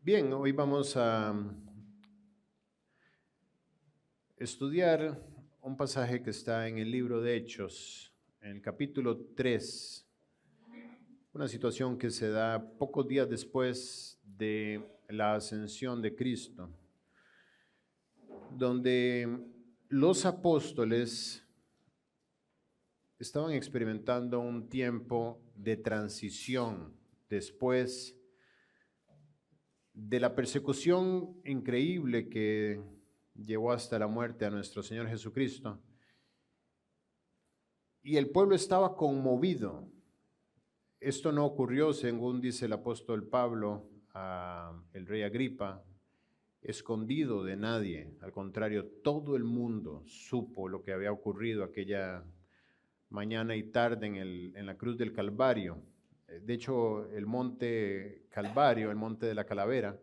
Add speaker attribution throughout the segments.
Speaker 1: Bien, hoy vamos a estudiar un pasaje que está en el libro de Hechos, en el capítulo 3, una situación que se da pocos días después de la ascensión de Cristo, donde los apóstoles estaban experimentando un tiempo de transición después de la persecución increíble que llevó hasta la muerte a nuestro Señor Jesucristo. Y el pueblo estaba conmovido. Esto no ocurrió, según dice el apóstol Pablo, el rey Agripa, escondido de nadie. Al contrario, todo el mundo supo lo que había ocurrido aquella mañana y tarde en la cruz del Calvario. De hecho, el monte Calvario, el monte de la Calavera,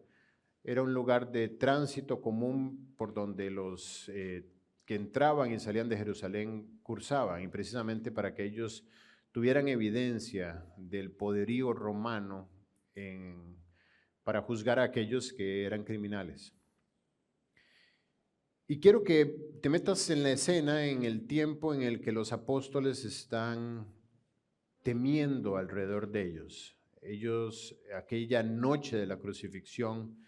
Speaker 1: era un lugar de tránsito común por donde los que entraban y salían de Jerusalén cursaban, y precisamente para que ellos tuvieran evidencia del poderío romano para juzgar a aquellos que eran criminales. Y quiero que te metas en la escena en el tiempo en el que los apóstoles están temiendo alrededor de ellos. Ellos, aquella noche de la crucifixión,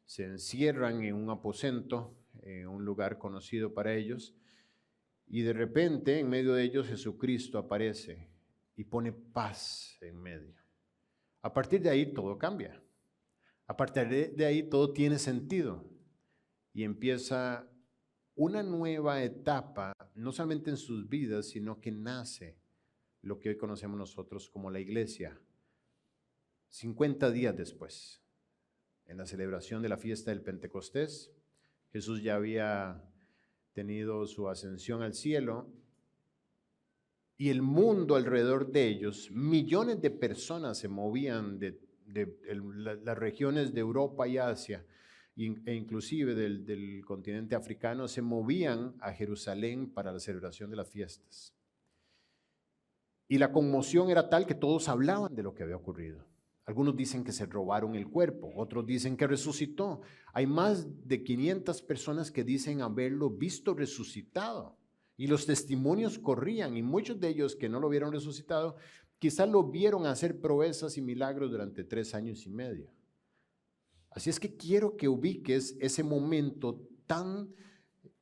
Speaker 1: se encierran en un aposento, en un lugar conocido para ellos, y de repente en medio de ellos Jesucristo aparece y pone paz en medio. A partir de ahí todo cambia. A partir de ahí todo tiene sentido y empieza una nueva etapa, no solamente en sus vidas, sino que nace lo que hoy conocemos nosotros como la iglesia. 50 días después, en la celebración de la fiesta del Pentecostés, Jesús ya había tenido su ascensión al cielo y el mundo alrededor de ellos, millones de personas se movían de las regiones de Europa y Asia e inclusive del continente africano, se movían a Jerusalén para la celebración de las fiestas. Y la conmoción era tal que todos hablaban de lo que había ocurrido. Algunos dicen que se robaron el cuerpo, otros dicen que resucitó. Hay más de 500 personas que dicen haberlo visto resucitado. Y los testimonios corrían, y muchos de ellos que no lo vieron resucitado, quizás lo vieron hacer proezas y milagros durante 3 años y medio. Así es que quiero que ubiques ese momento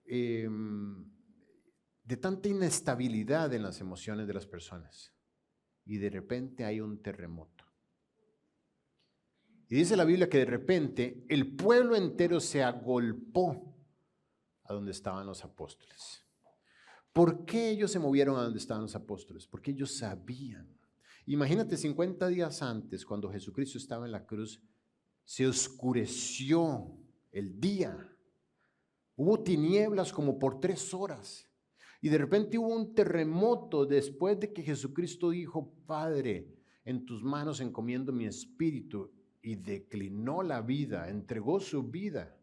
Speaker 1: de tanta inestabilidad en las emociones de las personas. Y de repente hay un terremoto. Y dice la Biblia que de repente el pueblo entero se agolpó a donde estaban los apóstoles. ¿Por qué ellos se movieron a donde estaban los apóstoles? Porque ellos sabían. Imagínate 50 días antes, cuando Jesucristo estaba en la cruz, se oscureció el día. Hubo tinieblas como por 3 horas. Y de repente hubo un terremoto después de que Jesucristo dijo: Padre, en tus manos encomiendo mi espíritu. Y declinó la vida, entregó su vida.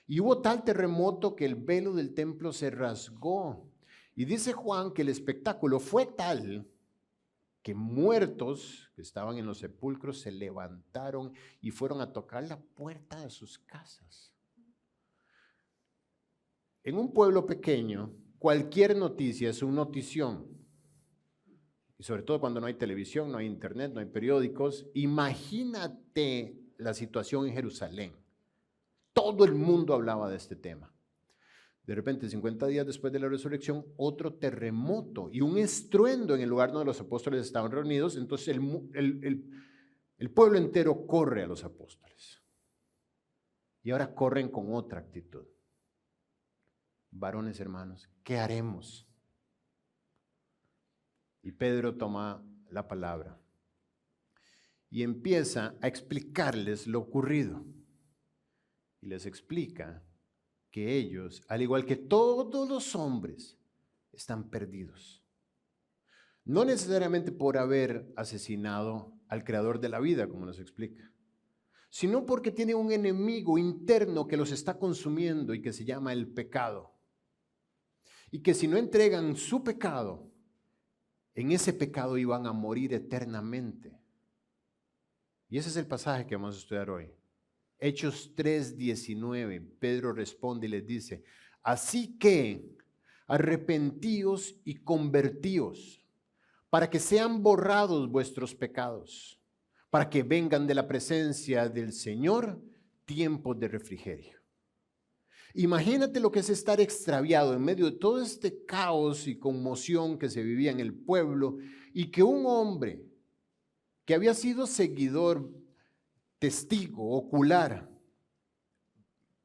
Speaker 1: Y hubo tal terremoto que el velo del templo se rasgó. Y dice Juan que el espectáculo fue tal que muertos que estaban en los sepulcros se levantaron y fueron a tocar la puerta de sus casas. En un pueblo pequeño, cualquier noticia es una notición. Y sobre todo cuando no hay televisión, no hay internet, no hay periódicos. Imagínate la situación en Jerusalén. Todo el mundo hablaba de este tema. De repente, 50 días después de la resurrección, otro terremoto y un estruendo en el lugar donde los apóstoles estaban reunidos. Entonces el pueblo entero corre a los apóstoles. Y ahora corren con otra actitud. Varones hermanos, ¿qué haremos? Y Pedro toma la palabra y empieza a explicarles lo ocurrido. Y les explica que ellos, al igual que todos los hombres, están perdidos. No necesariamente por haber asesinado al creador de la vida, como nos explica, sino porque tienen un enemigo interno que los está consumiendo y que se llama el pecado. Y que si no entregan su pecado, en ese pecado iban a morir eternamente. Y ese es el pasaje que vamos a estudiar hoy. Hechos 3:19, Pedro responde y les dice, así que arrepentíos y convertíos, para que sean borrados vuestros pecados, para que vengan de la presencia del Señor tiempos de refrigerio. Imagínate lo que es estar extraviado en medio de todo este caos y conmoción que se vivía en el pueblo y que un hombre que había sido seguidor, testigo, ocular,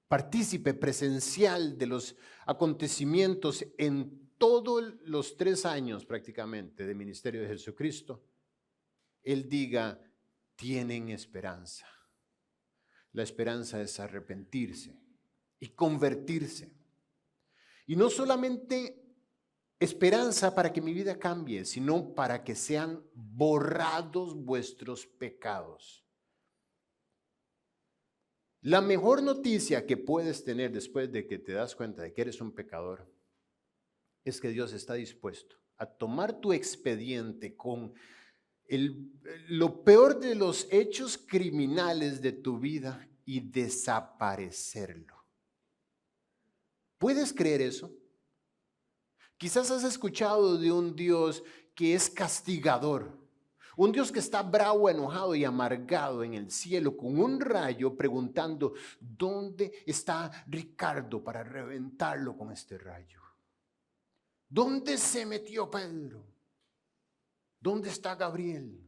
Speaker 1: partícipe presencial de los acontecimientos en todos los 3 años prácticamente de ministerio de Jesucristo, él diga, tienen esperanza. La esperanza es arrepentirse y convertirse. Y no solamente esperanza para que mi vida cambie, sino para que sean borrados vuestros pecados. La mejor noticia que puedes tener después de que te das cuenta de que eres un pecador es que Dios está dispuesto a tomar tu expediente con lo peor de los hechos criminales de tu vida y desaparecerlo. ¿Puedes creer eso? Quizás has escuchado de un Dios que es castigador, un Dios que está bravo, enojado y amargado en el cielo con un rayo preguntando, ¿dónde está Ricardo para reventarlo con este rayo? ¿Dónde se metió Pedro? ¿Dónde está Gabriel?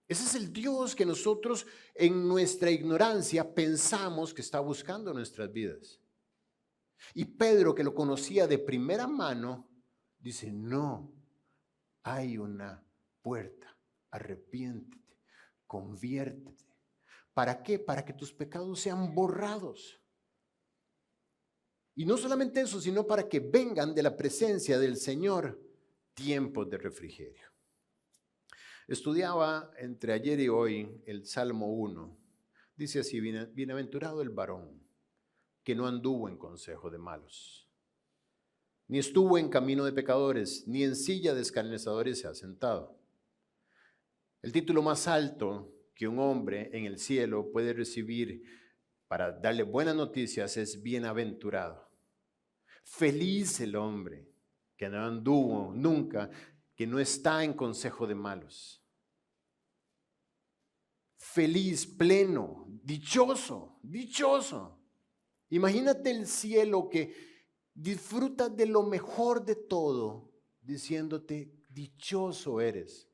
Speaker 1: Ese es el Dios que nosotros en nuestra ignorancia pensamos que está buscando nuestras vidas. Y Pedro, que lo conocía de primera mano, dice, no, hay una puerta, arrepiéntete, conviértete. ¿Para qué? Para que tus pecados sean borrados. Y no solamente eso, sino para que vengan de la presencia del Señor tiempos de refrigerio. Estudiaba entre ayer y hoy el Salmo 1. Dice así, bienaventurado el varón que no anduvo en consejo de malos, ni estuvo en camino de pecadores, ni en silla de escarnecedores se ha sentado. El título más alto que un hombre en el cielo puede recibir para darle buenas noticias es bienaventurado. Feliz el hombre que no anduvo nunca, que no está en consejo de malos. Feliz, pleno, dichoso, dichoso. Imagínate el cielo que disfruta de lo mejor de todo, diciéndote, dichoso eres.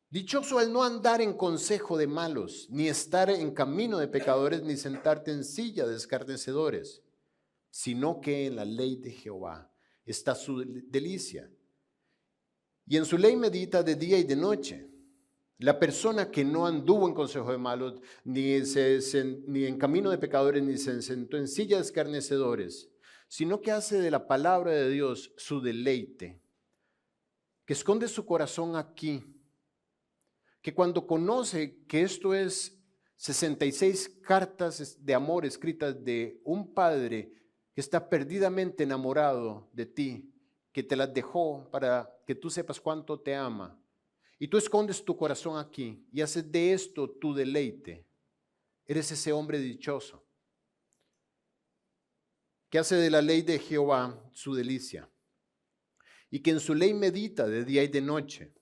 Speaker 1: Dichoso el no andar en consejo de malos, ni estar en camino de pecadores, ni sentarte en silla de escarnecedores, sino que en la ley de Jehová está su delicia, y en su ley medita de día y de noche. La persona que no anduvo en consejo de malos, ni en camino de pecadores, ni se sentó en silla de escarnecedores, sino que hace de la palabra de Dios su deleite, que esconde su corazón aquí, que cuando conoce que esto es 66 cartas de amor escritas de un padre que está perdidamente enamorado de ti, que te las dejó para que tú sepas cuánto te ama, y tú escondes tu corazón aquí y haces de esto tu deleite, eres ese hombre dichoso que hace de la ley de Jehová su delicia y que en su ley medita de día y de noche.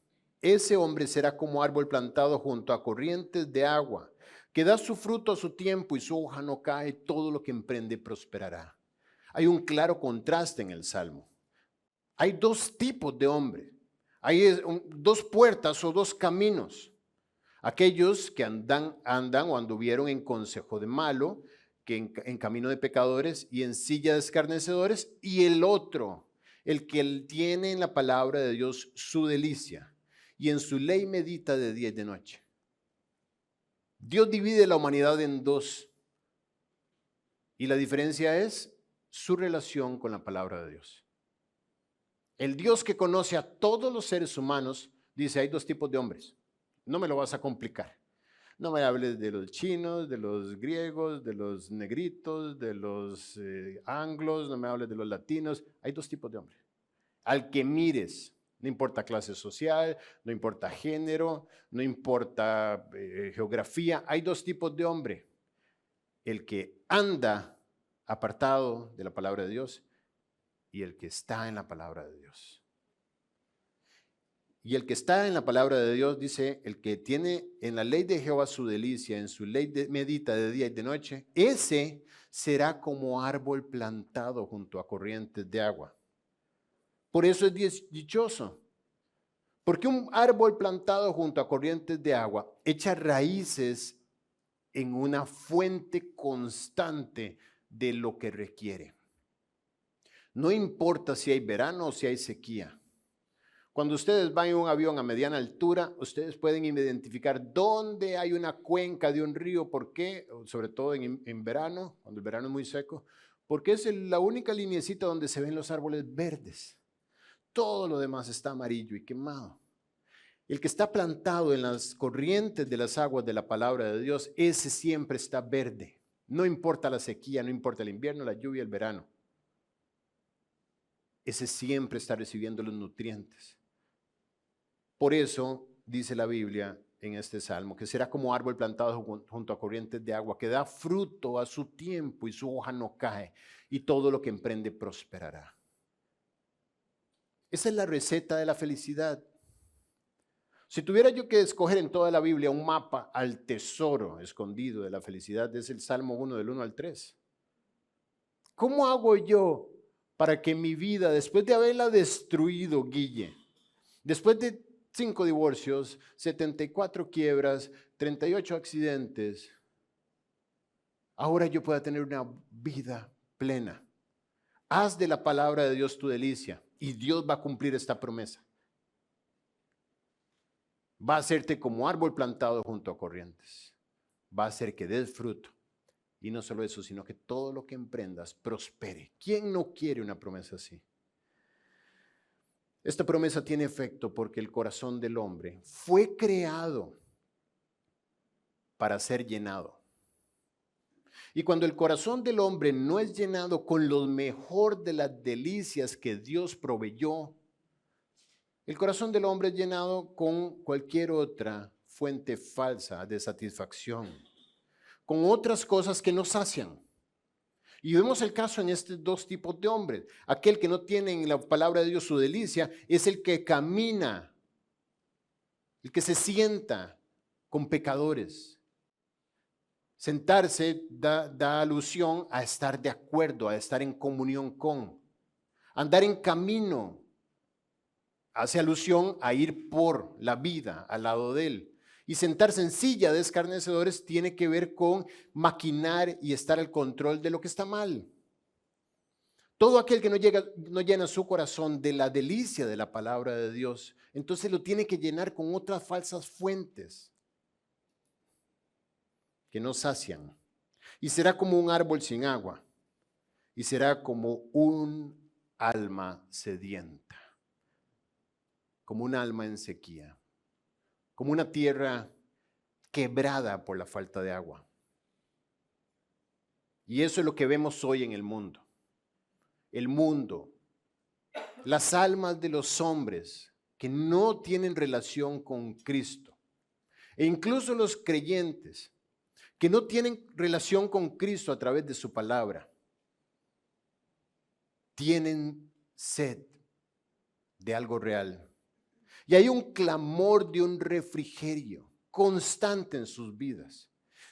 Speaker 1: Ese hombre será como árbol plantado junto a corrientes de agua, que da su fruto a su tiempo y su hoja no cae, todo lo que emprende prosperará. Hay un claro contraste en el Salmo. Hay 2 tipos de hombres. Hay 2 puertas o 2 caminos. Aquellos que andan o anduvieron en consejo de malo, que en camino de pecadores y en silla de escarnecedores, y el otro, el que tiene en la palabra de Dios su delicia y en su ley medita de día y de noche. Dios divide la humanidad en 2 y la diferencia es su relación con la palabra de Dios. El Dios que conoce a todos los seres humanos dice, hay 2 tipos de hombres. No me lo vas a complicar. No me hables de los chinos, de los griegos, de los negritos, de los anglos, no me hables de los latinos. Hay 2 tipos de hombres. Al que mires, No importa clase social, no importa género, no importa geografía. Hay dos tipos de hombre. El que anda apartado de la palabra de Dios y el que está en la palabra de Dios. Y el que está en la palabra de Dios, dice, el que tiene en la ley de Jehová su delicia, en su ley medita de día y de noche, ese será como árbol plantado junto a corrientes de agua. Por eso es dichoso. Porque un árbol plantado junto a corrientes de agua echa raíces en una fuente constante de lo que requiere. No importa si hay verano o si hay sequía. Cuando ustedes van en un avión a mediana altura, ustedes pueden identificar dónde hay una cuenca de un río. ¿Por qué? Sobre todo en verano, cuando el verano es muy seco. Porque es la única lineecita donde se ven los árboles verdes. Todo lo demás está amarillo y quemado. El que está plantado en las corrientes de las aguas de la palabra de Dios, ese siempre está verde. No importa la sequía, no importa el invierno, la lluvia, el verano. Ese siempre está recibiendo los nutrientes. Por eso dice la Biblia en este salmo, que será como árbol plantado junto a corrientes de agua, que da fruto a su tiempo y su hoja no cae, y todo lo que emprende prosperará. Esa es la receta de la felicidad. Si tuviera yo que escoger en toda la Biblia un mapa al tesoro escondido de la felicidad, es el Salmo 1 del 1 al 3. ¿Cómo hago yo para que mi vida, después de haberla destruido, Guille, después de 5 divorcios, 74 quiebras, 38 accidentes, ahora yo pueda tener una vida plena? Haz de la palabra de Dios tu delicia y Dios va a cumplir esta promesa. Va a hacerte como árbol plantado junto a corrientes. Va a hacer que des fruto. Y no solo eso, sino que todo lo que emprendas prospere. ¿Quién no quiere una promesa así? Esta promesa tiene efecto porque el corazón del hombre fue creado para ser llenado. Y cuando el corazón del hombre no es llenado con lo mejor de las delicias que Dios proveyó, el corazón del hombre es llenado con cualquier otra fuente falsa de satisfacción, con otras cosas que no sacian. Y vemos el caso en estos dos tipos de hombres. Aquel que no tiene en la palabra de Dios su delicia es el que camina, el que se sienta con pecadores. Sentarse da alusión a estar de acuerdo, a estar en comunión con. Andar en camino hace alusión a ir por la vida al lado de él. Y sentarse en silla de escarnecedores tiene que ver con maquinar y estar al control de lo que está mal. Todo aquel que no llena su corazón de la delicia de la palabra de Dios, entonces lo tiene que llenar con otras falsas fuentes que no sacian. Y será como un árbol sin agua. Y será como un alma sedienta. Como un alma en sequía. Como una tierra quebrada por la falta de agua. Y eso es lo que vemos hoy en el mundo. El mundo, las almas de los hombres que no tienen relación con Cristo, e incluso los creyentes que no tienen relación con Cristo a través de su palabra, tienen sed de algo real. Y hay un clamor de un refrigerio constante en sus vidas,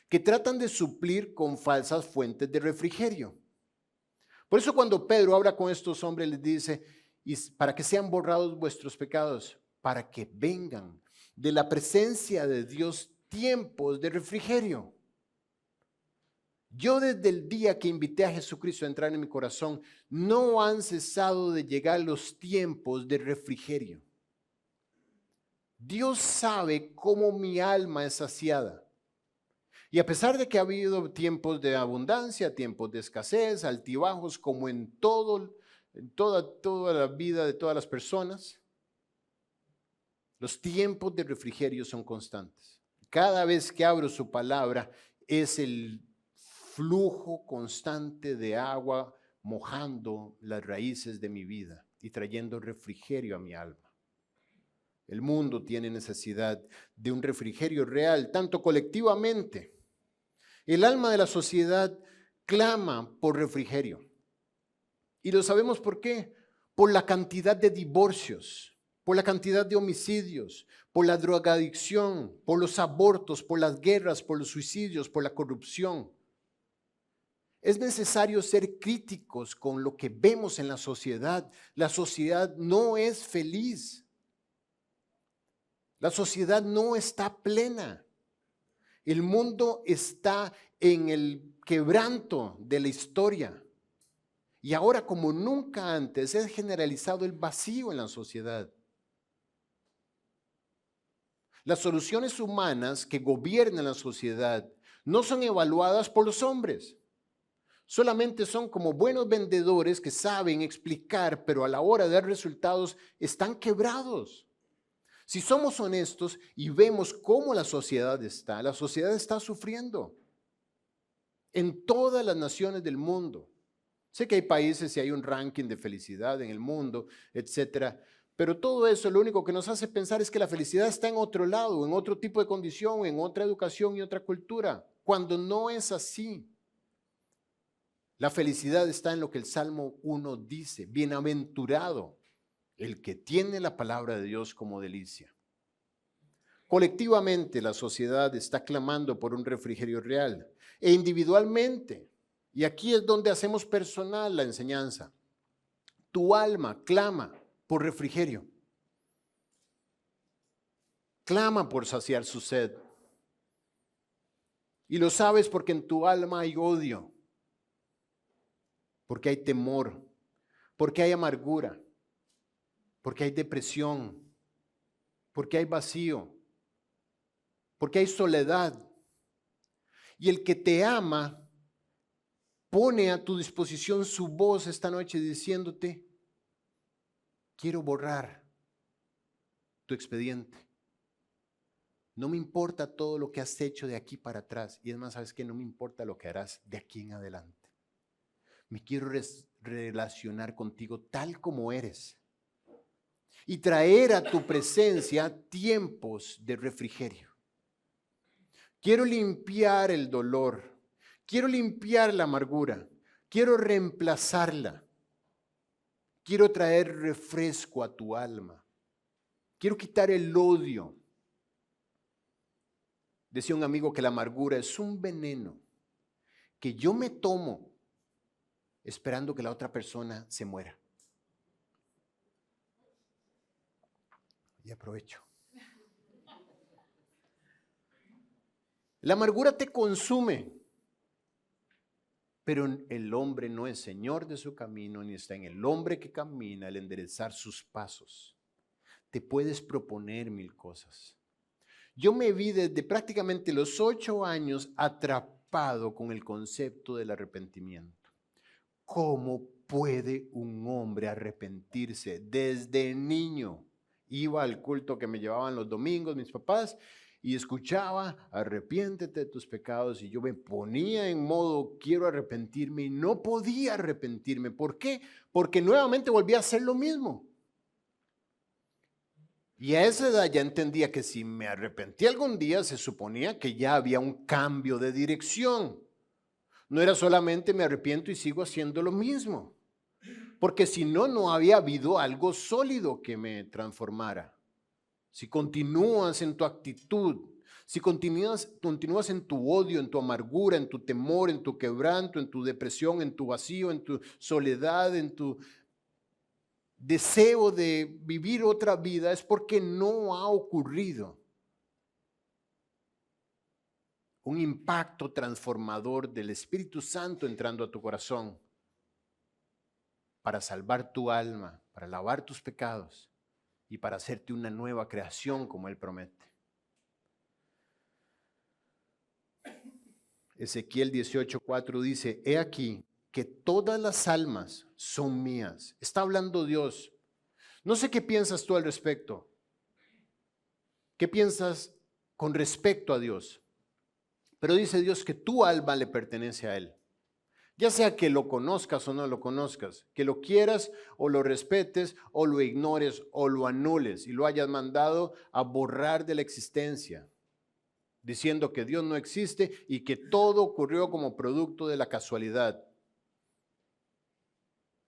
Speaker 1: que tratan de suplir con falsas fuentes de refrigerio. Por eso cuando Pedro habla con estos hombres les dice, y para que sean borrados vuestros pecados, para que vengan de la presencia de Dios tiempos de refrigerio. Yo desde el día que invité a Jesucristo a entrar en mi corazón, no han cesado de llegar los tiempos de refrigerio. Dios sabe cómo mi alma es saciada. Y a pesar de que ha habido tiempos de abundancia, tiempos de escasez, altibajos, como en toda la vida de todas las personas, los tiempos de refrigerio son constantes. Cada vez que abro su palabra es el flujo constante de agua mojando las raíces de mi vida y trayendo refrigerio a mi alma. El mundo tiene necesidad de un refrigerio real, tanto colectivamente. El alma de la sociedad clama por refrigerio. Y lo sabemos por qué. Por la cantidad de divorcios, por la cantidad de homicidios, por la drogadicción, por los abortos, por las guerras, por los suicidios, por la corrupción. Es necesario ser críticos con lo que vemos en la sociedad. La sociedad no es feliz. La sociedad no está plena. El mundo está en el quebranto de la historia. Y ahora, como nunca antes, es generalizado el vacío en la sociedad. Las soluciones humanas que gobiernan la sociedad no son evaluadas por los hombres. Solamente son como buenos vendedores que saben explicar, pero a la hora de dar resultados están quebrados. Si somos honestos y vemos cómo la sociedad está sufriendo en todas las naciones del mundo. Sé que hay países y hay un ranking de felicidad en el mundo, etcétera, pero todo eso lo único que nos hace pensar es que la felicidad está en otro lado, en otro tipo de condición, en otra educación y otra cultura, cuando no es así. La felicidad está en lo que el Salmo 1 dice: bienaventurado el que tiene la palabra de Dios como delicia. Colectivamente la sociedad está clamando por un refrigerio real e individualmente, y aquí es donde hacemos personal la enseñanza. Tu alma clama por refrigerio. Clama por saciar su sed. Y lo sabes porque en tu alma hay odio, porque hay temor, porque hay amargura, porque hay depresión, porque hay vacío, porque hay soledad. Y el que te ama pone a tu disposición su voz esta noche diciéndote: quiero borrar tu expediente. No me importa todo lo que has hecho de aquí para atrás. Y es más, ¿sabes qué? No me importa lo que harás de aquí en adelante. Me quiero relacionar contigo tal como eres y traer a tu presencia tiempos de refrigerio. Quiero limpiar el dolor. Quiero limpiar la amargura. Quiero reemplazarla. Quiero traer refresco a tu alma. Quiero quitar el odio. Decía un amigo que la amargura es un veneno que yo me tomo esperando que la otra persona se muera. Y aprovecho. La amargura te consume, pero el hombre no es señor de su camino, ni está en el hombre que camina el enderezar sus pasos. Te puedes proponer mil cosas. Yo me vi desde prácticamente los 8 años atrapado con el concepto del arrepentimiento. ¿Cómo puede un hombre arrepentirse? Desde niño iba al culto que me llevaban los domingos mis papás y escuchaba: arrepiéntete de tus pecados, y yo me ponía en modo quiero arrepentirme y no podía arrepentirme. ¿Por qué? Porque nuevamente volví a hacer lo mismo. Y a esa edad ya entendía que si me arrepentí algún día se suponía que ya había un cambio de dirección. No era solamente me arrepiento y sigo haciendo lo mismo, porque si no, no había habido algo sólido que me transformara. Si continúas en tu actitud, si continúas en tu odio, en tu amargura, en tu temor, en tu quebranto, en tu depresión, en tu vacío, en tu soledad, en tu deseo de vivir otra vida, es porque no ha ocurrido un impacto transformador del Espíritu Santo entrando a tu corazón para salvar tu alma, para lavar tus pecados y para hacerte una nueva creación como Él promete. Ezequiel 18:4 dice: he aquí que todas las almas son mías. Está hablando Dios. No sé qué piensas tú al respecto. ¿Qué piensas con respecto a Dios? Pero dice Dios que tu alma le pertenece a Él. Ya sea que lo conozcas o no lo conozcas, que lo quieras o lo respetes o lo ignores o lo anules y lo hayas mandado a borrar de la existencia, diciendo que Dios no existe y que todo ocurrió como producto de la casualidad.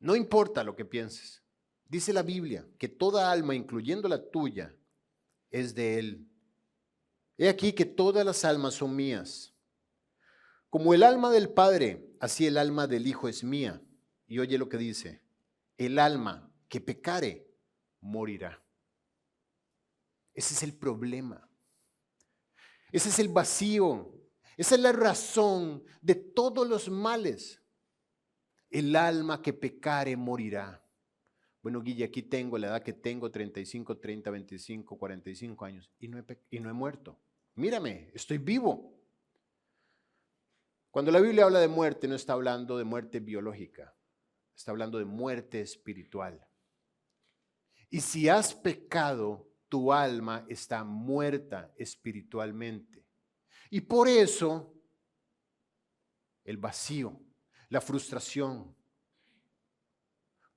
Speaker 1: No importa lo que pienses. Dice la Biblia que toda alma, incluyendo la tuya, es de Él. He aquí que todas las almas son mías. Como el alma del Padre, así el alma del Hijo es mía. Y oye lo que dice, el alma que pecare, morirá. Ese es el problema. Ese es el vacío. Esa es la razón de todos los males. El alma que pecare, morirá. Bueno, Guille, aquí tengo la edad que tengo, 35, 30, 25, 45 años, y no he muerto. Mírame, estoy vivo. Cuando la Biblia habla de muerte, no está hablando de muerte biológica, está hablando de muerte espiritual. Y si has pecado, tu alma está muerta espiritualmente. Y por eso, el vacío, la frustración,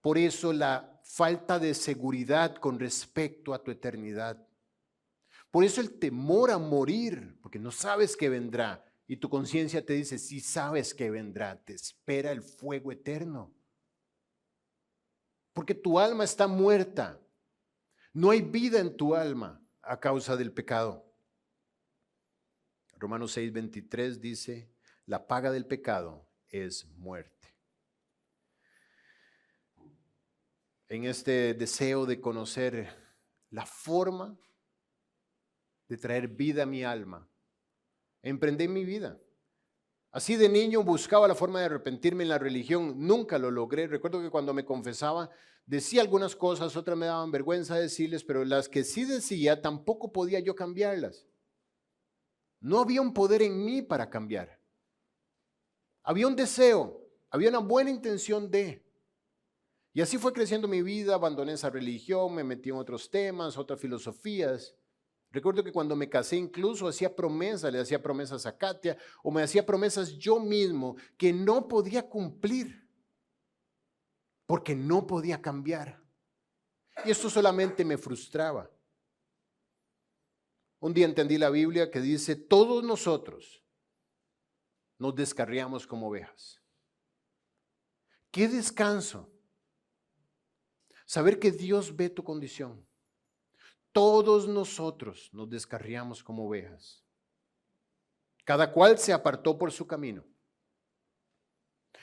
Speaker 1: por eso la falta de seguridad con respecto a tu eternidad. Por eso el temor a morir, porque no sabes qué vendrá. Y tu conciencia te dice, sí sabes que vendrá, te espera el fuego eterno. Porque tu alma está muerta. No hay vida en tu alma a causa del pecado. Romanos 6:23 dice, la paga del pecado es muerte. En este deseo de conocer la forma de traer vida a mi alma, emprendí mi vida. Así de niño buscaba la forma de arrepentirme en la religión, nunca lo logré. Recuerdo que cuando me confesaba decía algunas cosas, otras me daban vergüenza decirles, pero las que sí decía tampoco podía yo cambiarlas. No había un poder en mí para cambiar. Había un deseo, había una buena intención de. Y así fue creciendo mi vida, abandoné esa religión, me metí en otros temas, otras filosofías. Recuerdo que cuando me casé incluso hacía promesas, le hacía promesas a Katia o me hacía promesas yo mismo que no podía cumplir porque no podía cambiar. Y esto solamente me frustraba. Un día entendí la Biblia que dice, todos nosotros nos descarriamos como ovejas. ¡Qué descanso! Saber que Dios ve tu condición. Todos nosotros nos descarriamos como ovejas. Cada cual se apartó por su camino.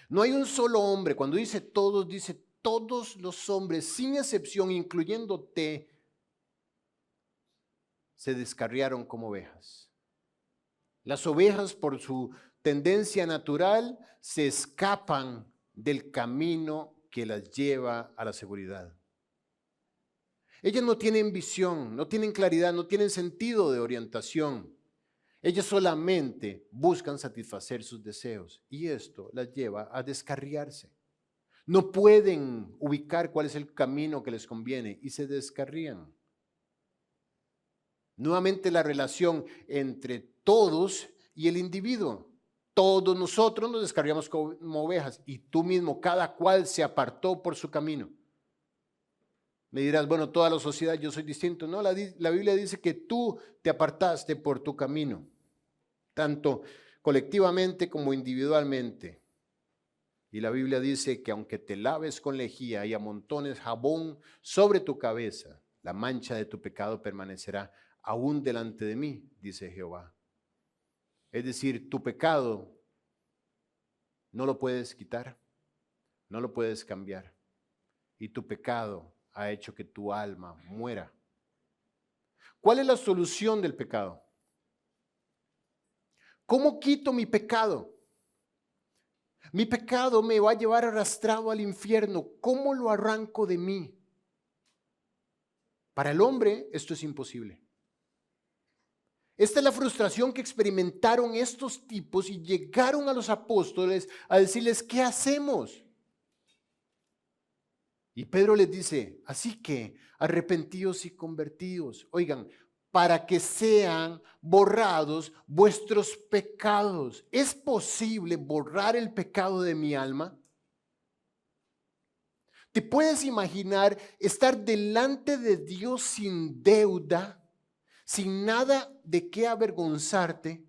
Speaker 1: No hay un solo hombre, cuando dice todos los hombres, sin excepción, incluyéndote, se descarriaron como ovejas. Las ovejas, por su tendencia natural, se escapan del camino que las lleva a la seguridad. Ellas no tienen visión, no tienen claridad, no tienen sentido de orientación. Ellas solamente buscan satisfacer sus deseos y esto las lleva a descarriarse. No pueden ubicar cuál es el camino que les conviene y se descarrían. Nuevamente la relación entre todos y el individuo. Todos nosotros nos descarriamos como ovejas y tú mismo, cada cual se apartó por su camino. Me dirás, bueno, toda la sociedad yo soy distinto. No, la Biblia dice que tú te apartaste por tu camino, tanto colectivamente como individualmente. Y la Biblia dice que aunque te laves con lejía y amontones jabón sobre tu cabeza, la mancha de tu pecado permanecerá aún delante de mí, dice Jehová. Es decir, tu pecado no lo puedes quitar, no lo puedes cambiar. Y tu pecado ha hecho que tu alma muera. ¿Cuál es la solución del pecado? ¿Cómo quito mi pecado? Mi pecado me va a llevar arrastrado al infierno. ¿Cómo lo arranco de mí? Para el hombre esto es imposible. Esta es la frustración que experimentaron estos tipos y llegaron a los apóstoles a decirles, ¿qué hacemos? Y Pedro les dice, así que arrepentíos y convertíos. Oigan, para que sean borrados vuestros pecados. ¿Es posible borrar el pecado de mi alma? ¿Te puedes imaginar estar delante de Dios sin deuda, sin nada de qué avergonzarte?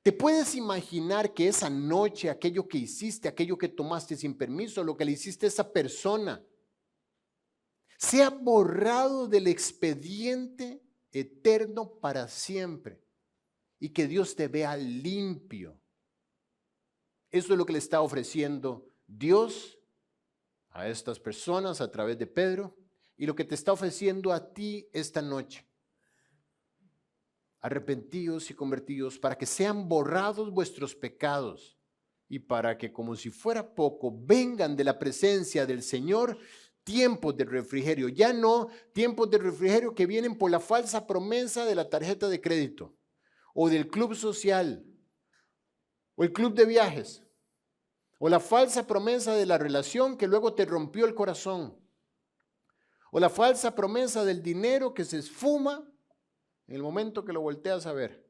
Speaker 1: ¿Te puedes imaginar que esa noche, aquello que hiciste, aquello que tomaste sin permiso, lo que le hiciste a esa persona, sea borrado del expediente eterno para siempre y que Dios te vea limpio? Eso es lo que le está ofreciendo Dios a estas personas a través de Pedro y lo que te está ofreciendo a ti esta noche. Arrepentidos y convertidos para que sean borrados vuestros pecados y para que, como si fuera poco, vengan de la presencia del Señor tiempos de refrigerio. Ya no tiempos de refrigerio que vienen por la falsa promesa de la tarjeta de crédito o del club social o el club de viajes o la falsa promesa de la relación que luego te rompió el corazón o la falsa promesa del dinero que se esfuma en el momento que lo volteas a ver.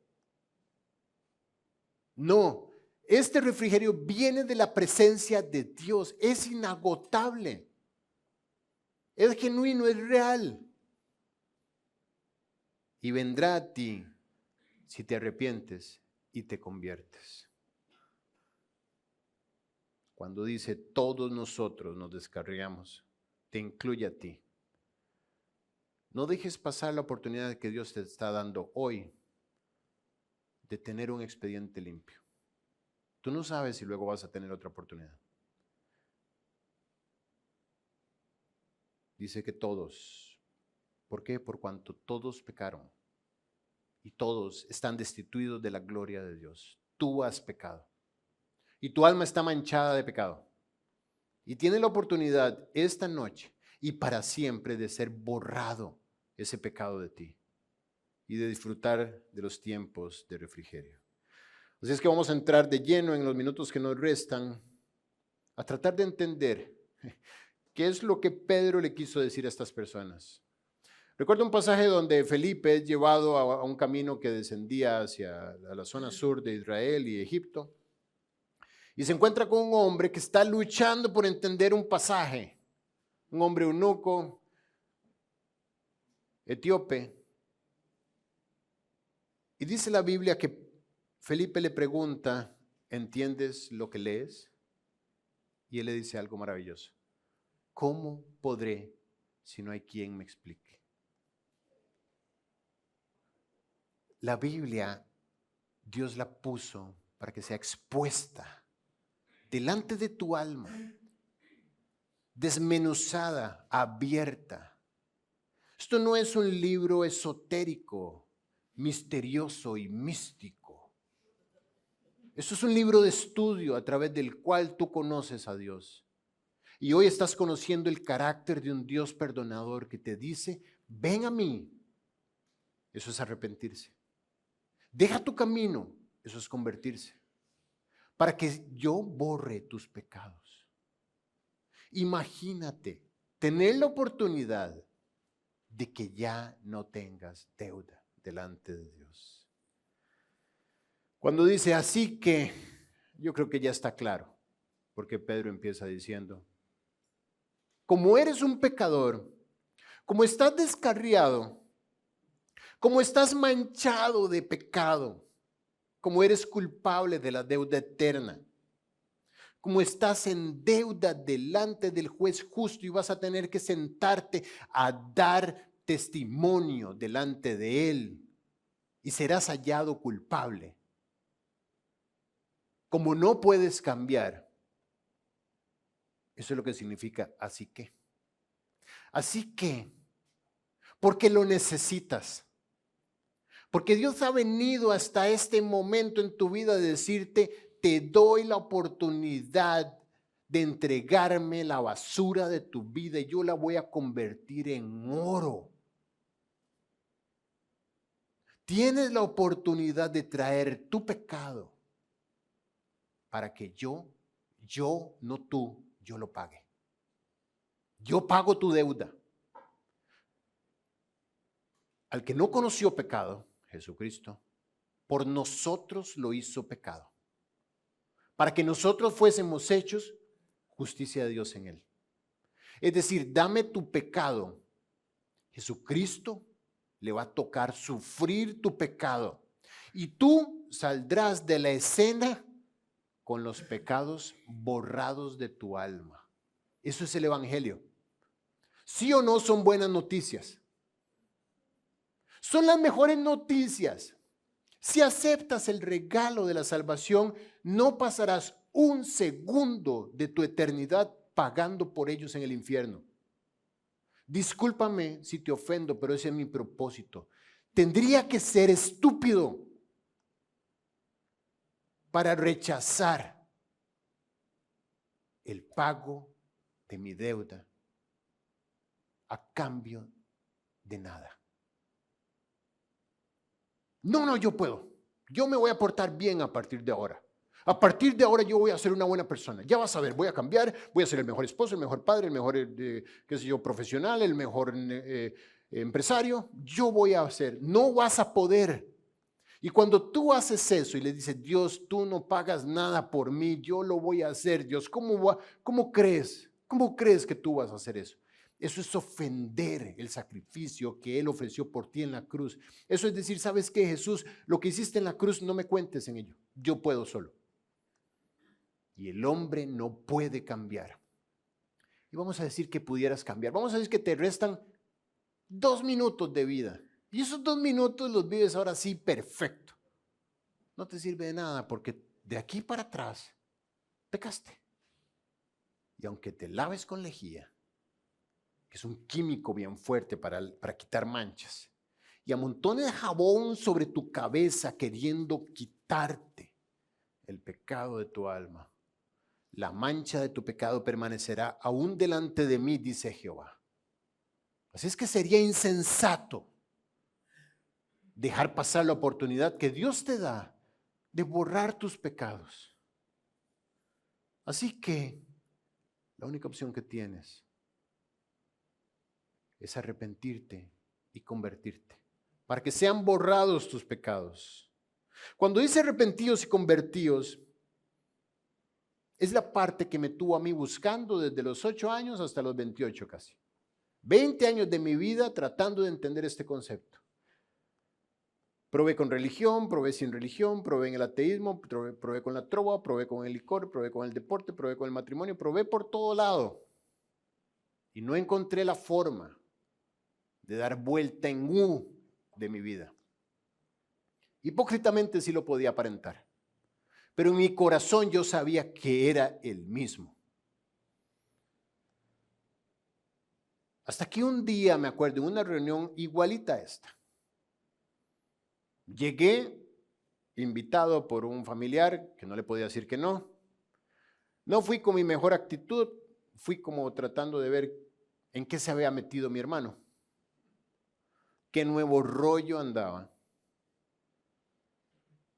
Speaker 1: No, este refrigerio viene de la presencia de Dios, es inagotable, es genuino, es real. Y vendrá a ti si te arrepientes y te conviertes. Cuando dice todos nosotros nos descarriamos, te incluye a ti. No dejes pasar la oportunidad que Dios te está dando hoy de tener un expediente limpio. Tú no sabes si luego vas a tener otra oportunidad. Dice que todos. ¿Por qué? Por cuanto todos pecaron y todos están destituidos de la gloria de Dios. Tú has pecado y tu alma está manchada de pecado. Y tienes la oportunidad esta noche y para siempre de ser borrado ese pecado de ti y de disfrutar de los tiempos de refrigerio. Así es que vamos a entrar de lleno en los minutos que nos restan a tratar de entender qué es lo que Pedro le quiso decir a estas personas. Recuerdo un pasaje donde Felipe es llevado a un camino que descendía hacia la zona sur de Israel y Egipto y se encuentra con un hombre que está luchando por entender un pasaje, un hombre eunuco, etíope. Y dice la Biblia que Felipe le pregunta, ¿entiendes lo que lees? Y él le dice algo maravilloso. ¿Cómo podré si no hay quien me explique? La Biblia, Dios la puso para que sea expuesta delante de tu alma, desmenuzada, abierta. Esto no es un libro esotérico, misterioso y místico. Esto es un libro de estudio a través del cual tú conoces a Dios. Y hoy estás conociendo el carácter de un Dios perdonador que te dice, ven a mí. Eso es arrepentirse. Deja tu camino. Eso es convertirse. Para que yo borre tus pecados. Imagínate tener la oportunidad de que ya no tengas deuda delante de Dios. Cuando dice así que, yo creo que ya está claro, porque Pedro empieza diciendo, como eres un pecador, como estás descarriado, como estás manchado de pecado, como eres culpable de la deuda eterna, como estás en deuda delante del juez justo y vas a tener que sentarte a dar testimonio delante de él y serás hallado culpable. Como no puedes cambiar, eso es lo que significa así que. Así que, porque lo necesitas. Porque Dios ha venido hasta este momento en tu vida de decirte, te doy la oportunidad de entregarme la basura de tu vida y yo la voy a convertir en oro. Tienes la oportunidad de traer tu pecado para que yo, no tú, yo lo pague. Yo pago tu deuda. al que no conoció pecado, Jesucristo, por nosotros lo hizo pecado, para que nosotros fuésemos hechos justicia de Dios en él. Es decir, dame tu pecado. Jesucristo le va a tocar sufrir tu pecado y tú saldrás de la escena con los pecados borrados de tu alma. Eso es el evangelio. ¿Sí o no son buenas noticias? Son las mejores noticias. Si aceptas el regalo de la salvación, no pasarás un segundo de tu eternidad pagando por ellos en el infierno. Discúlpame si te ofendo, pero ese es mi propósito. Tendría que ser estúpido para rechazar el pago de mi deuda a cambio de nada. No, yo puedo. Yo me voy a portar bien a partir de ahora. A partir de ahora yo voy a ser una buena persona. Ya vas a ver, voy a cambiar, voy a ser el mejor esposo, el mejor padre, el mejor, profesional, el mejor empresario. Yo voy a hacer. No vas a poder. Y cuando tú haces eso y le dices, Dios, tú no pagas nada por mí, yo lo voy a hacer, Dios, ¿cómo crees? ¿Cómo crees que tú vas a hacer eso? Eso es ofender el sacrificio que Él ofreció por ti en la cruz. Eso es decir, ¿sabes qué, Jesús? Lo que hiciste en la cruz, no me cuentes en ello. Yo puedo solo. Y el hombre no puede cambiar. Y vamos a decir que pudieras cambiar. Vamos a decir que te restan 2 minutos de vida. Y esos 2 minutos los vives ahora sí perfecto. No te sirve de nada porque de aquí para atrás pecaste. Y aunque te laves con lejía, que es un químico bien fuerte para quitar manchas, y amontones de jabón sobre tu cabeza queriendo quitarte el pecado de tu alma, la mancha de tu pecado permanecerá aún delante de mí, dice Jehová. Así es que sería insensato dejar pasar la oportunidad que Dios te da de borrar tus pecados. Así que la única opción que tienes es arrepentirte y convertirte, para que sean borrados tus pecados. Cuando dice arrepentidos y convertidos, es la parte que me tuvo a mí buscando desde los 8 años hasta los 28 casi. 20 años de mi vida tratando de entender este concepto. Probé con religión, probé sin religión, probé en el ateísmo, probé con la trova, probé con el licor, probé con el deporte, probé con el matrimonio, probé por todo lado. Y no encontré la forma de dar vuelta en U de mi vida. Hipócritamente sí lo podía aparentar, pero en mi corazón yo sabía que era el mismo. Hasta que un día, me acuerdo, en una reunión igualita a esta, llegué invitado por un familiar que no le podía decir que no. No fui con mi mejor actitud, fui como tratando de ver en qué se había metido mi hermano, qué nuevo rollo andaba.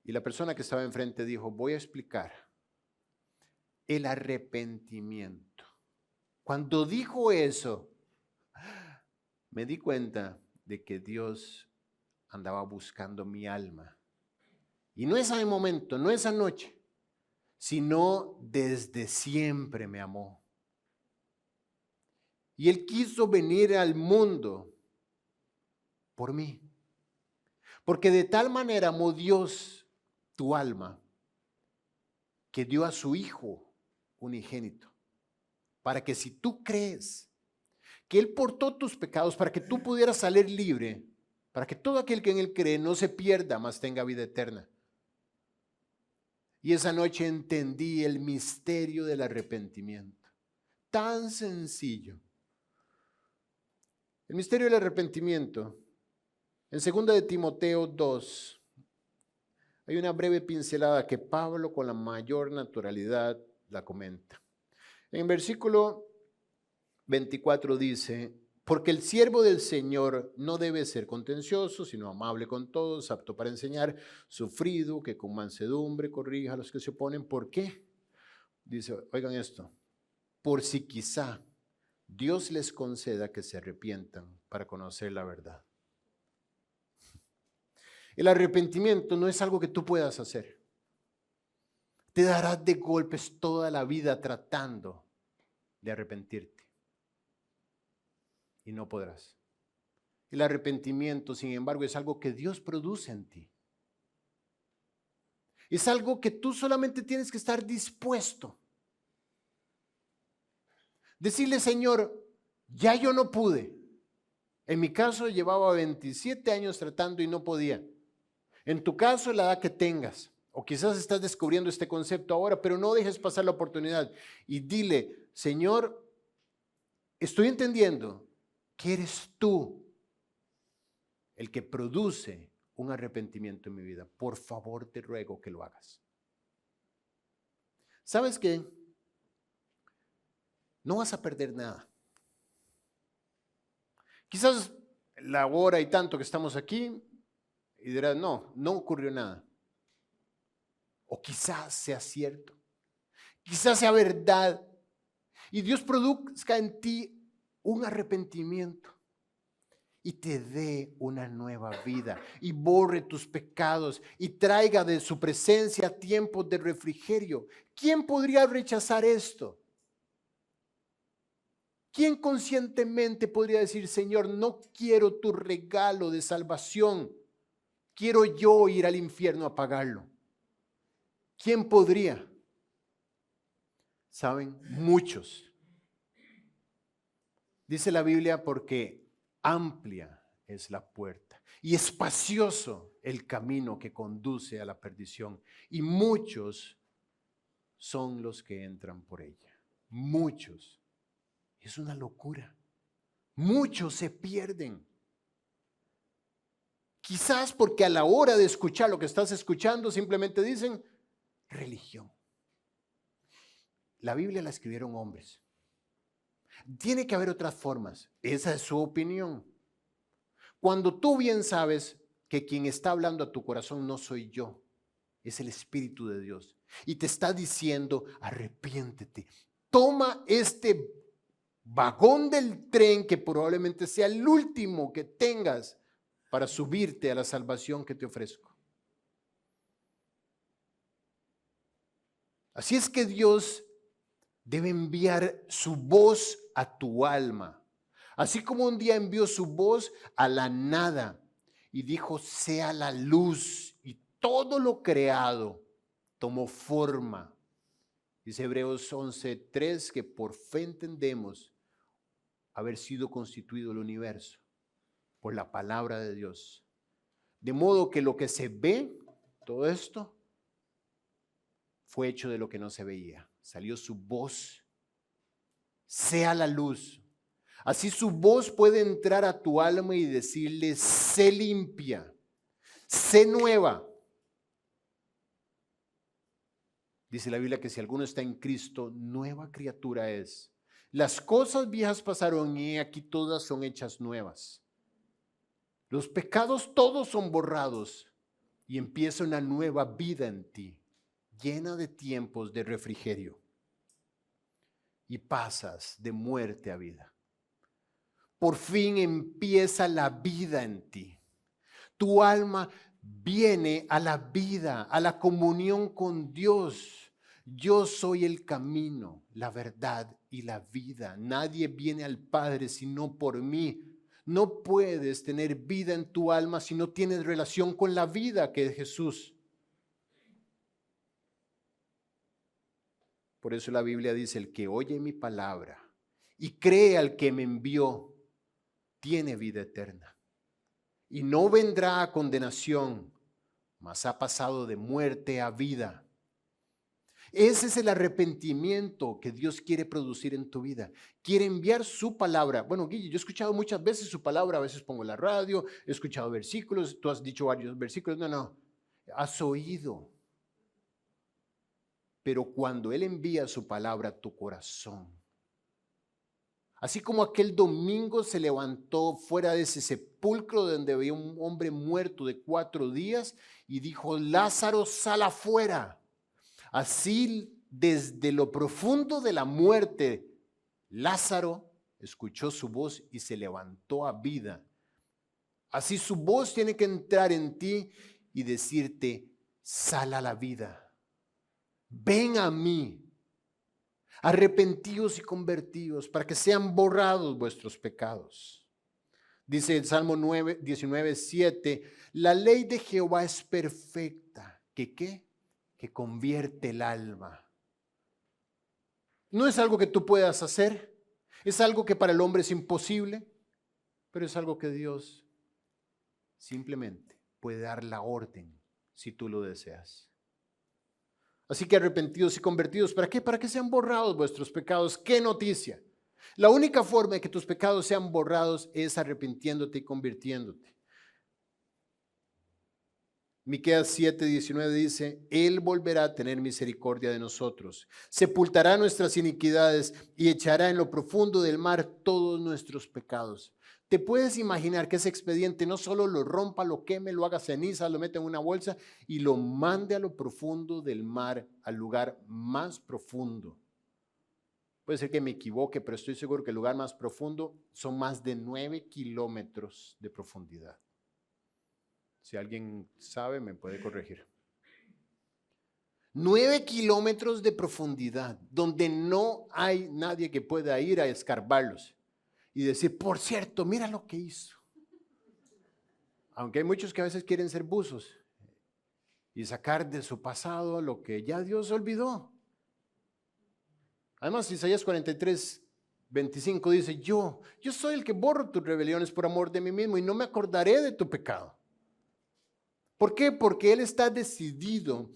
Speaker 1: Y la persona que estaba enfrente dijo, voy a explicar el arrepentimiento. Cuando dijo eso, me di cuenta de que Dios andaba buscando mi alma. Y no ese momento, no esa noche, sino desde siempre me amó. Y Él quiso venir al mundo por mí. Porque de tal manera amó Dios tu alma, que dio a su Hijo unigénito, para que si tú crees que Él portó tus pecados, para que tú pudieras salir libre, para que todo aquel que en Él cree no se pierda, mas tenga vida eterna. Y esa noche entendí el misterio del arrepentimiento. Tan sencillo. El misterio del arrepentimiento. En 2 de Timoteo 2, hay una breve pincelada que Pablo con la mayor naturalidad la comenta. En versículo 24 dice, porque el siervo del Señor no debe ser contencioso, sino amable con todos, apto para enseñar, sufrido, que con mansedumbre corrija a los que se oponen. ¿Por qué? Dice, oigan esto, por si quizá Dios les conceda que se arrepientan para conocer la verdad. El arrepentimiento no es algo que tú puedas hacer. Te darás de golpes toda la vida tratando de arrepentirte y no podrás. El arrepentimiento, sin embargo, es algo que Dios produce en ti. Es algo que tú solamente tienes que estar dispuesto. Decirle, Señor, ya yo no pude. En mi caso llevaba 27 años tratando y no podía. En tu caso, la edad que tengas, o quizás estás descubriendo este concepto ahora, pero no dejes pasar la oportunidad y dile, Señor, estoy entendiendo que eres tú el que produce un arrepentimiento en mi vida. Por favor, te ruego que lo hagas. ¿Sabes qué? No vas a perder nada. Quizás la hora y tanto que estamos aquí y dirás, no ocurrió nada. O quizás sea cierto. Quizás sea verdad. Y Dios produzca en ti un arrepentimiento y te dé una nueva vida y borre tus pecados y traiga de su presencia tiempos de refrigerio. ¿Quién podría rechazar esto? ¿Quién conscientemente podría decir, Señor, no quiero tu regalo de salvación, quiero yo ir al infierno a pagarlo? ¿Quién podría? ¿Saben? Muchos. Dice la Biblia porque amplia es la puerta y espacioso el camino que conduce a la perdición y muchos son los que entran por ella. Muchos. Es una locura. Muchos se pierden. Quizás porque a la hora de escuchar lo que estás escuchando simplemente dicen religión. La Biblia la escribieron hombres. Tiene que haber otras formas. Esa es su opinión. Cuando tú bien sabes que quien está hablando a tu corazón no soy yo, es el Espíritu de Dios. Y te está diciendo, arrepiéntete. Toma este vagón del tren que probablemente sea el último que tengas para subirte a la salvación que te ofrezco. Así es que Dios debe enviar su voz a tu alma. Así como un día envió su voz a la nada y dijo, sea la luz, y todo lo creado tomó forma. Dice Hebreos 11:3 que por fe entendemos haber sido constituido el universo por la palabra de Dios. De modo que lo que se ve, todo esto, fue hecho de lo que no se veía. Salió su voz, sea la luz. Así su voz puede entrar a tu alma y decirle, sé limpia, sé nueva. Dice la Biblia que si alguno está en Cristo, nueva criatura es. Las cosas viejas pasaron y aquí todas son hechas nuevas. Los pecados todos son borrados y empieza una nueva vida en ti, llena de tiempos de refrigerio. Y pasas de muerte a vida. Por fin empieza la vida en ti. Tu alma viene a la vida, a la comunión con Dios. Yo soy el camino, la verdad y la vida. Nadie viene al Padre sino por mí. No puedes tener vida en tu alma si no tienes relación con la vida que es Jesús. Por eso la Biblia dice, el que oye mi palabra y cree al que me envió, tiene vida eterna. Y no vendrá a condenación, mas ha pasado de muerte a vida. Ese es el arrepentimiento que Dios quiere producir en tu vida. Quiere enviar su palabra. Bueno, Guille, yo he escuchado muchas veces su palabra, a veces pongo la radio, he escuchado versículos, tú has dicho varios versículos. No, has oído. Pero cuando Él envía su palabra a tu corazón, así como aquel domingo se levantó fuera de ese sepulcro donde había un hombre muerto de 4 días y dijo, Lázaro, sal afuera. Así desde lo profundo de la muerte, Lázaro escuchó su voz y se levantó a vida. Así su voz tiene que entrar en ti y decirte, sal a la vida. Ven a mí. Arrepentíos y convertíos para que sean borrados vuestros pecados. Dice el Salmo 19:7, la ley de Jehová es perfecta. ¿Que qué? Que convierte el alma. No es algo que tú puedas hacer, es algo que para el hombre es imposible, pero es algo que Dios simplemente puede dar la orden si tú lo deseas. Así que arrepentidos y convertidos, ¿para qué? Para que sean borrados vuestros pecados. ¡Qué noticia! La única forma de que tus pecados sean borrados es arrepintiéndote y convirtiéndote. Miqueas 7:19 dice, Él volverá a tener misericordia de nosotros, sepultará nuestras iniquidades y echará en lo profundo del mar todos nuestros pecados. ¿Te puedes imaginar que ese expediente no solo lo rompa, lo queme, lo haga ceniza, lo meta en una bolsa y lo mande a lo profundo del mar, al lugar más profundo? Puede ser que me equivoque, pero estoy seguro que el lugar más profundo son más de 9 kilómetros de profundidad. Si alguien sabe, me puede corregir. 9 kilómetros de profundidad, donde no hay nadie que pueda ir a escarbarlos y decir, por cierto, mira lo que hizo. Aunque hay muchos que a veces quieren ser buzos y sacar de su pasado lo que ya Dios olvidó. Además, Isaías 43:25 dice, yo soy el que borro tus rebeliones por amor de mí mismo y no me acordaré de tu pecado. ¿Por qué? Porque Él está decidido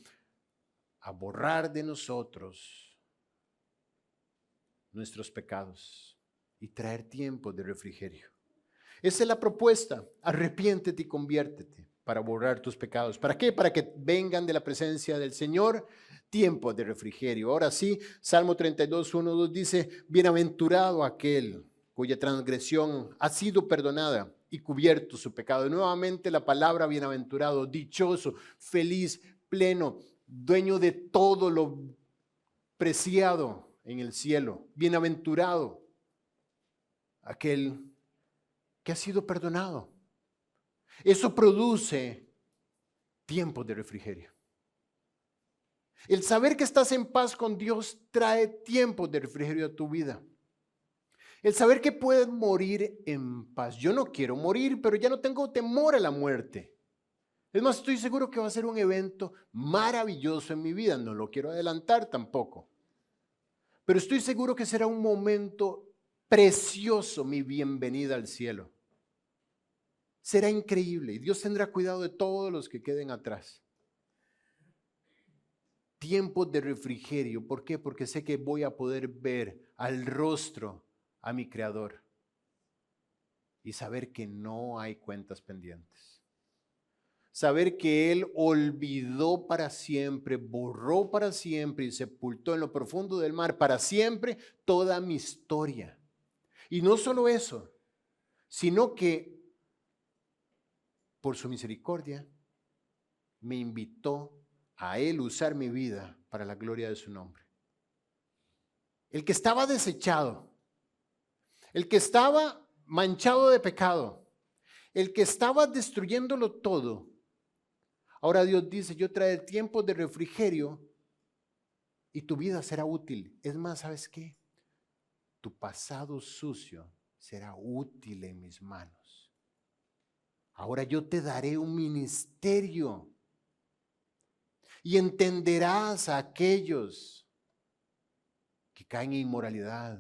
Speaker 1: a borrar de nosotros nuestros pecados y traer tiempo de refrigerio. Esa es la propuesta, arrepiéntete y conviértete para borrar tus pecados. ¿Para qué? Para que vengan de la presencia del Señor tiempo de refrigerio. Ahora sí, Salmo 32:1-2 dice, bienaventurado aquel cuya transgresión ha sido perdonada y cubierto su pecado. Y nuevamente la palabra bienaventurado, dichoso, feliz, pleno, dueño de todo lo preciado en el cielo. Bienaventurado aquel que ha sido perdonado. Eso produce tiempos de refrigerio. El saber que estás en paz con Dios trae tiempos de refrigerio a tu vida. El saber que puedes morir en paz. Yo no quiero morir, pero ya no tengo temor a la muerte. Es más, estoy seguro que va a ser un evento maravilloso en mi vida. No lo quiero adelantar tampoco. Pero estoy seguro que será un momento precioso, mi bienvenida al cielo. Será increíble y Dios tendrá cuidado de todos los que queden atrás. Tiempos de refrigerio. ¿Por qué? Porque sé que voy a poder ver al rostro a mi Creador y saber que no hay cuentas pendientes. Saber que Él olvidó para siempre, borró para siempre y sepultó en lo profundo del mar para siempre toda mi historia. Y no solo eso, sino que por su misericordia me invitó a Él usar mi vida para la gloria de su nombre. El que estaba desechado, el que estaba manchado de pecado, el que estaba destruyéndolo todo. Ahora Dios dice, yo traeré tiempos de refrigerio y tu vida será útil. Es más, ¿sabes qué? Tu pasado sucio será útil en mis manos. Ahora yo te daré un ministerio y entenderás a aquellos que caen en inmoralidad.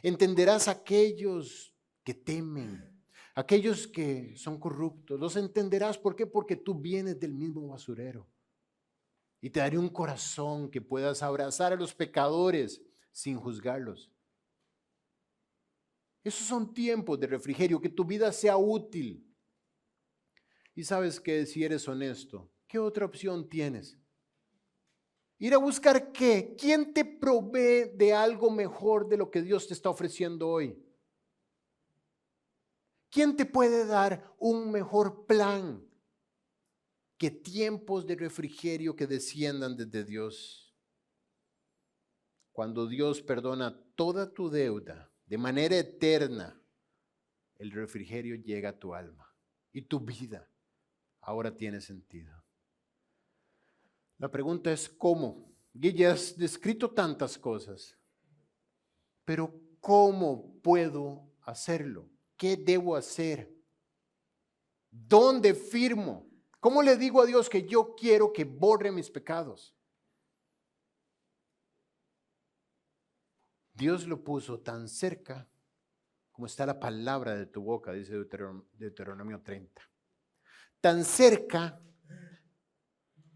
Speaker 1: Entenderás a aquellos que temen, aquellos que son corruptos. Los entenderás. ¿Por qué? Porque tú vienes del mismo basurero. Y te daré un corazón que puedas abrazar a los pecadores sin juzgarlos. Esos son tiempos de refrigerio, que tu vida sea útil. Y sabes que si eres honesto, ¿qué otra opción tienes? Ir a buscar ¿qué? ¿Quién te provee de algo mejor de lo que Dios te está ofreciendo hoy? ¿Quién te puede dar un mejor plan que tiempos de refrigerio que desciendan desde Dios? Cuando Dios perdona toda tu deuda de manera eterna, el refrigerio llega a tu alma y tu vida ahora tiene sentido. La pregunta es ¿cómo? Guille, has descrito tantas cosas, pero ¿cómo puedo hacerlo? ¿Qué debo hacer? ¿Dónde firmo? ¿Cómo le digo a Dios que yo quiero que borre mis pecados? Dios lo puso tan cerca como está la palabra de tu boca, dice Deuteronomio 30. Tan cerca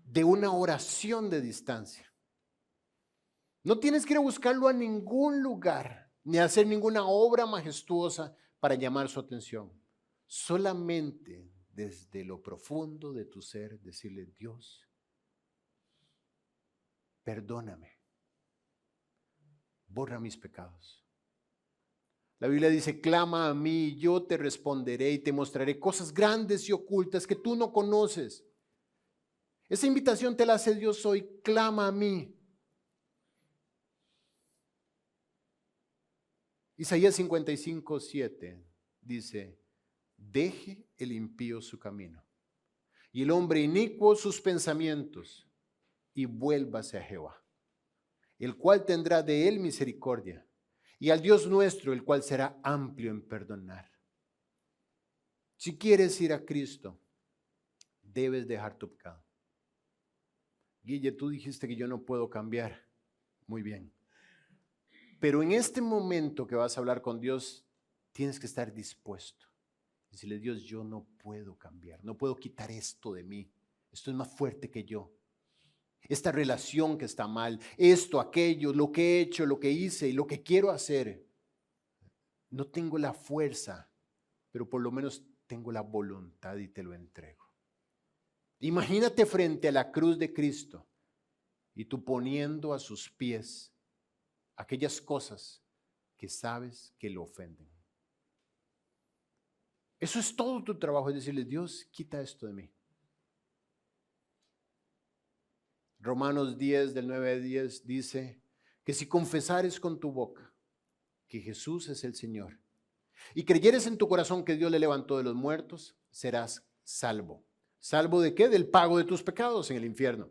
Speaker 1: de una oración de distancia. No tienes que ir a buscarlo a ningún lugar, ni hacer ninguna obra majestuosa para llamar su atención. Solamente desde lo profundo de tu ser decirle, Dios, perdóname, borra mis pecados. La Biblia dice, clama a mí, yo te responderé y te mostraré cosas grandes y ocultas que tú no conoces. Esa invitación te la hace Dios hoy, clama a mí. Isaías 55:7 dice, deje el impío su camino y el hombre inicuo sus pensamientos y vuélvase a Jehová, el cual tendrá de él misericordia, y al Dios nuestro, el cual será amplio en perdonar. Si quieres ir a Cristo, debes dejar tu pecado. Guille, tú dijiste que yo no puedo cambiar. Muy bien. Pero en este momento que vas a hablar con Dios, tienes que estar dispuesto. Decirle, Dios, yo no puedo cambiar, no puedo quitar esto de mí. Esto es más fuerte que yo. Esta relación que está mal, esto, aquello, lo que he hecho, lo que hice y lo que quiero hacer. No tengo la fuerza, pero por lo menos tengo la voluntad y te lo entrego. Imagínate frente a la cruz de Cristo y tú poniendo a sus pies aquellas cosas que sabes que lo ofenden. Eso es todo tu trabajo, es decirle, Dios, quita esto de mí. Romanos 10, del 9 al 10, dice que si confesares con tu boca que Jesús es el Señor y creyeres en tu corazón que Dios le levantó de los muertos, serás salvo. ¿Salvo de qué? Del pago de tus pecados en el infierno.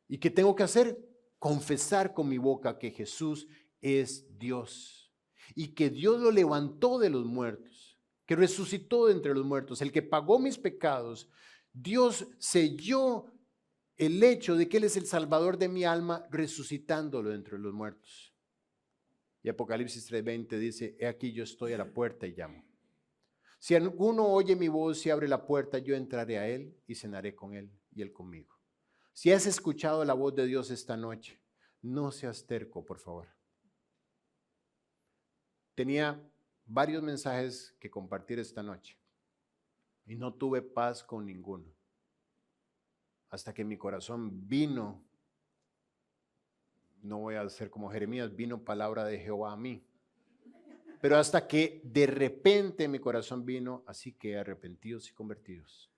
Speaker 1: ¿Y qué tengo que hacer? Confesar con mi boca que Jesús es Dios y que Dios lo levantó de los muertos, que resucitó de entre los muertos, el que pagó mis pecados. Dios selló el hecho de que Él es el Salvador de mi alma, resucitándolo de entre los muertos. Y Apocalipsis 3:20 dice, he aquí yo estoy a la puerta y llamo. Si alguno oye mi voz y abre la puerta, yo entraré a él y cenaré con él y él conmigo. Si has escuchado la voz de Dios esta noche, no seas terco, por favor. Tenía varios mensajes que compartir esta noche y no tuve paz con ninguno. Hasta que mi corazón vino, no voy a ser como Jeremías, vino palabra de Jehová a mí. Pero hasta que de repente mi corazón vino, así que arrepentidos y convertidos,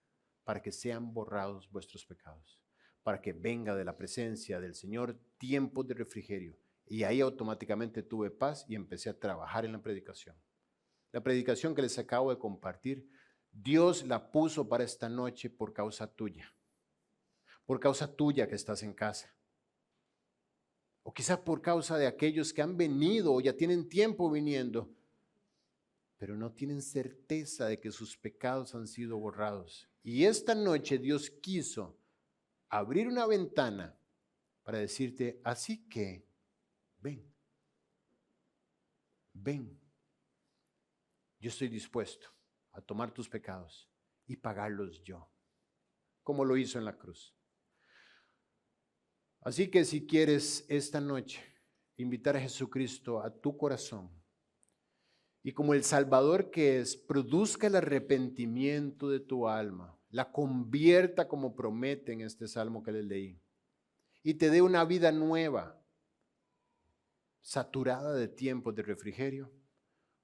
Speaker 1: para que sean borrados vuestros pecados, para que venga de la presencia del Señor tiempos de refrigerio. Y ahí automáticamente tuve paz y empecé a trabajar en la predicación. La predicación que les acabo de compartir, Dios la puso para esta noche por causa tuya que estás en casa. O quizás por causa de aquellos que han venido o ya tienen tiempo viniendo, pero no tienen certeza de que sus pecados han sido borrados. Y esta noche Dios quiso abrir una ventana para decirte, así que ven, ven. Yo estoy dispuesto a tomar tus pecados y pagarlos yo, como lo hizo en la cruz. Así que si quieres esta noche invitar a Jesucristo a tu corazón y como el Salvador que es, produzca el arrepentimiento de tu alma, la convierta como promete en este salmo que les leí y te dé una vida nueva, saturada de tiempos de refrigerio,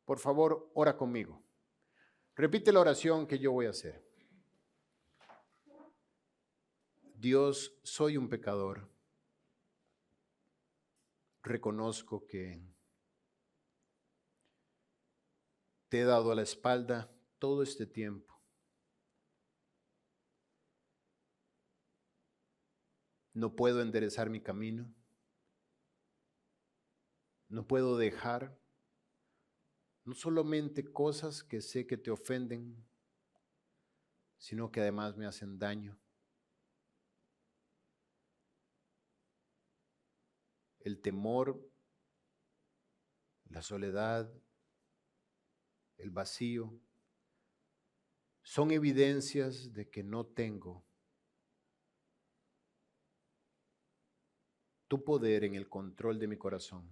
Speaker 1: por favor, ora conmigo. Repite la oración que yo voy a hacer. Dios, soy un pecador. Reconozco que te he dado a la espalda todo este tiempo. No puedo enderezar mi camino. No puedo dejar no solamente cosas que sé que te ofenden, sino que además me hacen daño. El temor, la soledad, el vacío, son evidencias de que no tengo tu poder en el control de mi corazón.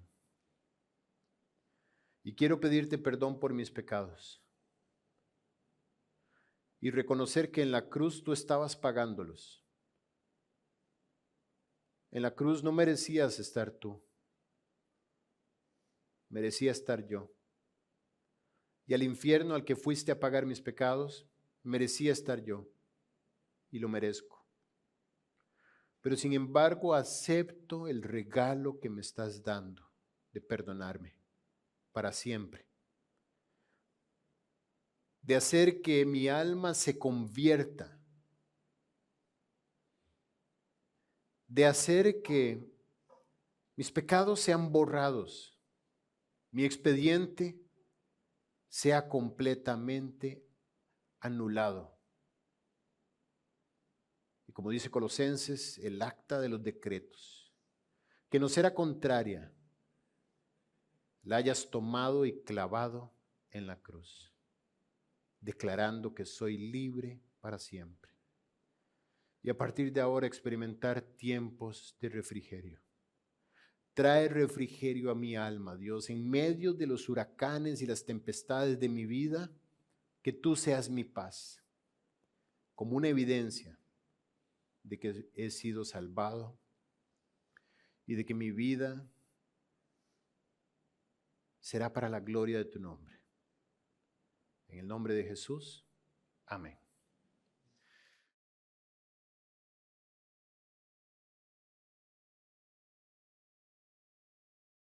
Speaker 1: Y quiero pedirte perdón por mis pecados y reconocer que en la cruz tú estabas pagándolos. En la cruz no merecías estar tú, merecía estar yo. Y al infierno al que fuiste a pagar mis pecados, merecía estar yo y lo merezco. Pero sin embargo acepto el regalo que me estás dando de perdonarme para siempre, de hacer que mi alma se convierta, de hacer que mis pecados sean borrados, mi expediente sea completamente anulado. Y como dice Colosenses, el acta de los decretos, que nos era contraria, la hayas tomado y clavado en la cruz, declarando que soy libre para siempre. Y a partir de ahora experimentar tiempos de refrigerio. Trae refrigerio a mi alma, Dios, en medio de los huracanes y las tempestades de mi vida, que tú seas mi paz, como una evidencia de que he sido salvado y de que mi vida será para la gloria de tu nombre. En el nombre de Jesús, amén.